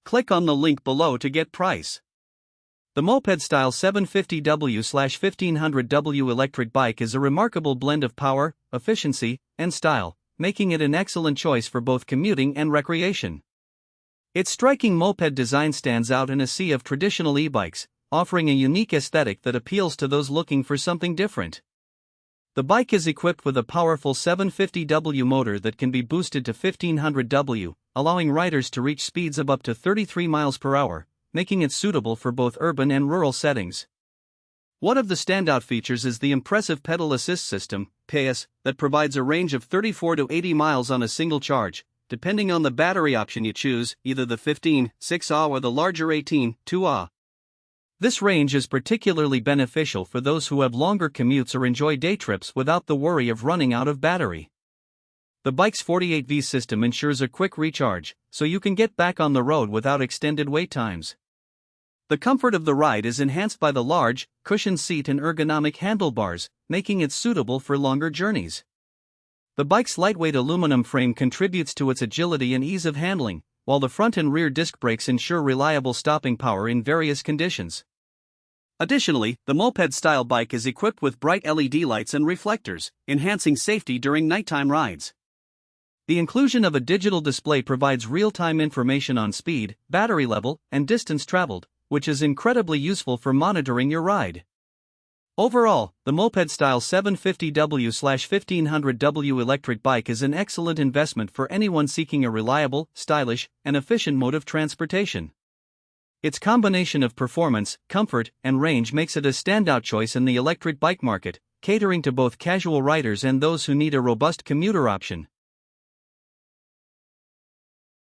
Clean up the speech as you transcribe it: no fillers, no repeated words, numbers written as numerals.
Click on the link below to get price. The Moped Style 750W 1500W electric bike is a remarkable blend of power, efficiency, and style, making it an excellent choice for both commuting and recreation. Its striking moped design stands out in a sea of traditional e-bikes, offering a unique aesthetic that appeals to those looking for something different. The bike is equipped with a powerful 750W motor that can be boosted to 1500W, allowing riders to reach speeds of up to 33 miles per hour, making it suitable for both urban and rural settings. One of the standout features is the impressive pedal assist system, PS, that provides a range of 34 to 80 miles on a single charge, depending on the battery option you choose, either the 15-6Ah or the larger 18-2Ah. This range is particularly beneficial for those who have longer commutes or enjoy day trips without the worry of running out of battery. The bike's 48V system ensures a quick recharge, so you can get back on the road without extended wait times. The comfort of the ride is enhanced by the large, cushioned seat and ergonomic handlebars, making it suitable for longer journeys. The bike's lightweight aluminum frame contributes to its agility and ease of handling, while the front and rear disc brakes ensure reliable stopping power in various conditions. Additionally, the moped-style bike is equipped with bright LED lights and reflectors, enhancing safety during nighttime rides. The inclusion of a digital display provides real-time information on speed, battery level, and distance traveled, which is incredibly useful for monitoring your ride. Overall, the Moped Style 750W 1500W electric bike is an excellent investment for anyone seeking a reliable, stylish, and efficient mode of transportation. Its combination of performance, comfort, and range makes it a standout choice in the electric bike market, catering to both casual riders and those who need a robust commuter option.